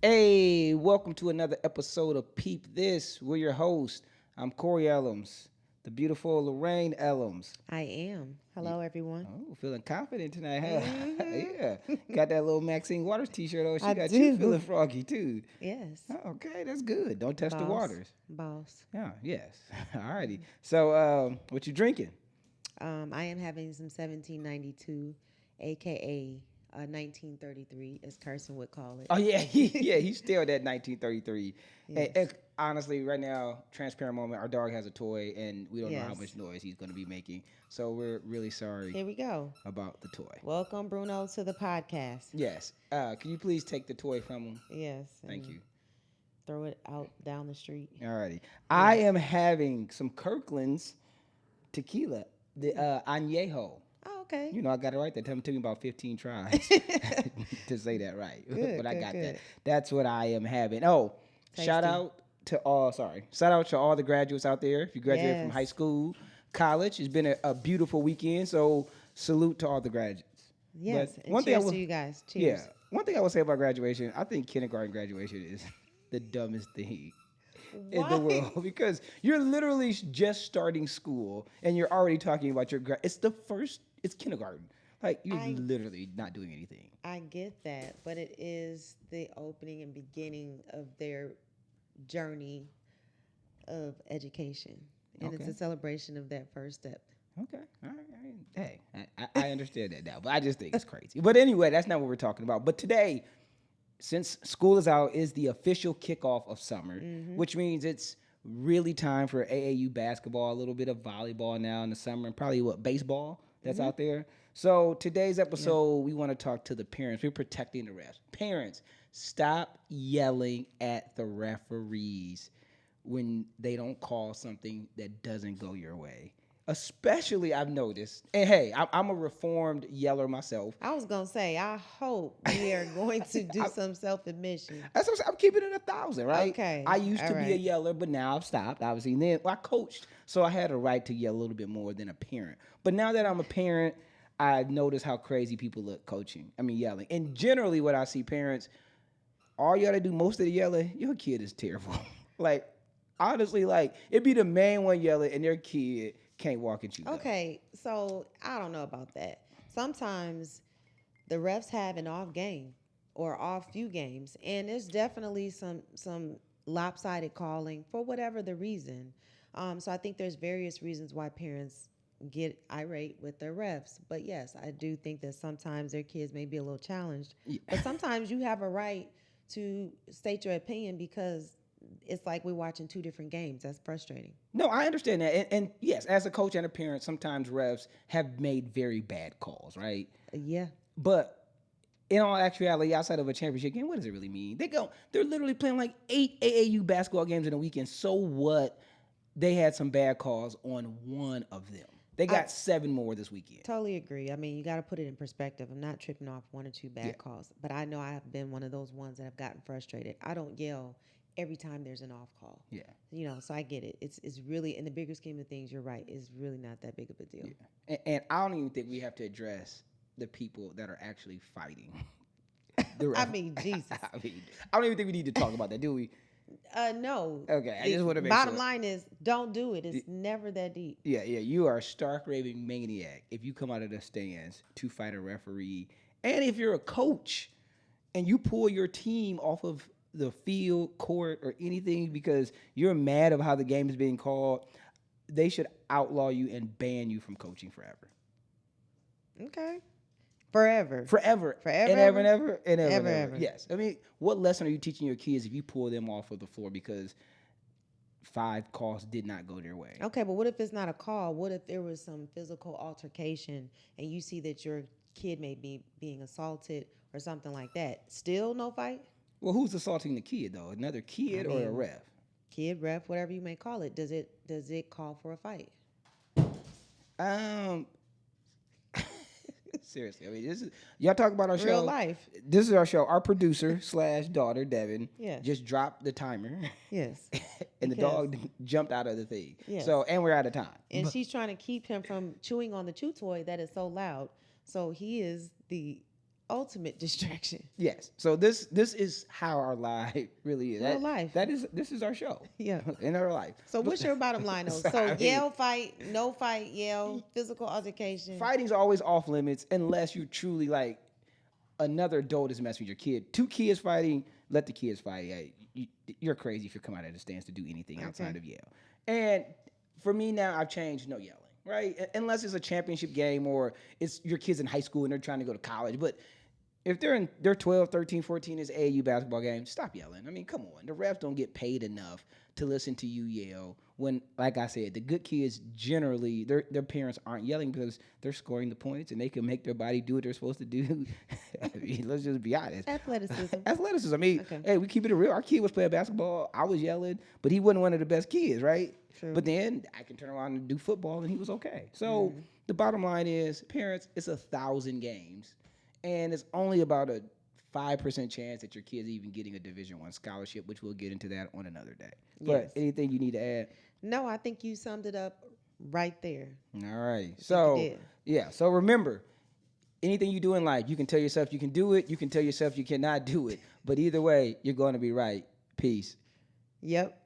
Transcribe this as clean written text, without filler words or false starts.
Hey, welcome to another episode of Peep This. We're your host. I'm Corey Ellums, the beautiful Lorraine Ellums. I am. Yeah. Hello, everyone. Oh, feeling confident tonight, huh? hmm Yeah. Got that little Maxine Waters t-shirt on. She I got you do. feeling froggy too. Yes. Oh, okay, that's good. Don't touch the Boss. waters. Boss. Yeah, yes. Alrighty. So, what you drinking? I am having some 1792, aka 1933, as Carson would call it. Oh yeah, he's still that 1933. And Yes. honestly, right now, transparent moment. Our dog has a toy, and we don't know how Yes. much noise he's going to be making. So we're really sorry Here we go. about the toy. Welcome, Bruno, to the podcast. Yes. Can you please take the toy from him? Yes. Thank And you. throw it out down the street. Alrighty. I Yes. am having some Kirkland's tequila, the añejo. Oh, okay. You know, I got it right. That took me about 15 tries to say that right. Good, But I good, got that. good. That's what I am having. Oh, shout Tasty. out to all, shout out to all the graduates out there. If you graduated from high Yes. school, college, it's been a beautiful weekend. So salute to all the graduates. Yes. But And one thing I cheers will, to you guys. yeah, Cheers. one thing I will say about graduation, I think kindergarten graduation is the dumbest thing in the Why? world because you're literally just starting school and you're already talking about it's kindergarten. Like you're I literally not doing anything. I get that, but it is the opening and beginning of their journey of education. And it's Okay. a celebration of that first step. Okay. All right. Hey, I understand that now, but I just think it's crazy. But anyway, that's not what we're talking about. But today, since school is out, is the official kickoff of summer, which means it's really time for AAU basketball, a little bit of volleyball now in the summer, and probably baseball that's out there. So today's Yeah. episode, we want to talk to the parents. We're protecting the refs. Parents, stop yelling at the referees when they don't call something that doesn't go your way. Especially, I've noticed, and hey, I'm a reformed yeller myself. I was going to say, I hope we are going to do I, some self admission. That's what I'm saying. I'm keeping it 1,000, right? Okay. I used All to be a right. yeller, but now I've stopped. Obviously, and then I coached, so I had a right to yell a little bit more than a parent. But now that I'm a parent, I notice how crazy people look coaching. I mean, yelling. And generally, what I see parents, all you gotta do most of the yelling, your kid is terrible. Like, honestly, like it'd be the main one yelling, and their kid can't walk and chew gum. Okay. So I don't know about that. Sometimes the refs have an off game or off few games, and there's definitely some lopsided calling for whatever the reason. So I think there's various reasons why parents get irate with their refs. But yes, I do think that sometimes their kids may be a little challenged. Yeah. But sometimes you have a right to state your opinion because it's like we're watching two different games. That's frustrating. No, I understand that, and yes, as a coach and a parent, sometimes refs have made very bad calls, right? Yeah. But in all actuality, outside of a championship game, what does it really mean? They're literally playing like 8 AAU basketball games in a weekend. So what? They had some bad calls on one of them. They I got 7 more this weekend. totally agree. I mean, you got to put it in perspective. I'm not tripping off one or two Yeah, bad calls, but I know I have been one of those ones that have gotten frustrated. I don't yell every time there's an off call. yeah, So I get it. It's really in the bigger scheme of things. You're right. It's really not that big of a deal. yeah. And I don't even think we have to address the people that are actually fighting the I ref. mean, Jesus. I don't even think we need to talk about that, do we? No. Okay, I just want to make Bottom sure. line is, don't do it. It's never that deep. Yeah, you are a stark raving maniac if you come out of the stands to fight a referee. And if you're a coach and you pull your team off of the field, court, or anything because you're mad of how the game is being called, they should outlaw you and ban you from coaching forever. Okay. Forever. Forever. Forever, And ever ever? and ever and ever and Ever, ever. ever. Yes. I mean, what lesson are you teaching your kids if you pull them off of the floor because 5 calls did not go their way? Okay, but what if it's not a call? What if there was some physical altercation and you see that your kid may be being assaulted or something like that? Still no fight? Well, who's assaulting the kid though? Another kid I or a mean, ref? kid, ref, whatever you may call it. Does it call for a fight? Um, seriously, I mean, this is y'all talk about our Real show. life. This is our show. Our producer slash daughter Devin Yes. just dropped the timer, Yes. and the Because dog jumped out of the thing. yes. So, and we're out of time. And she's trying to keep him from chewing on the chew toy that is so loud. So he is the ultimate distraction. Yes. So this is how our life really is. Real life. This is our show. Yeah. In our life. So what's your bottom line though? So Sorry. yell fight, no fight, yell, physical altercation. Fighting's always off limits unless you truly like another adult is messing with your kid. Two kids fighting, let the kids fight. Yeah, you're crazy if you come out of the stands to do anything outside of yell. And for me now, I've changed no yelling, right? Unless it's a championship game or it's your kids in high school and they're trying to go to college. But if they're 12, 13, 14, it's AAU basketball game, stop yelling. I mean, come on. The refs don't get paid enough to listen to you yell when, like I said, the good kids generally, their parents aren't yelling because they're scoring the points and they can make their body do what they're supposed to do. I mean, let's just be honest. Athleticism. I mean, hey, we keep it real. Our kid was playing basketball. I was yelling, but he wasn't one of the best kids, right? True. But then I can turn around and do football and he was okay. So the bottom line is, parents, it's 1,000 games. And it's only about a 5% chance that your kid's even getting a Division I scholarship, which we'll get into that on another day. Yes. But anything you need to add? No, I think you summed it up right there. All right. So, yeah. So remember, anything you do in life, you can tell yourself you can do it. You can tell yourself you cannot do it. But either way, you're going to be right. Peace. Yep.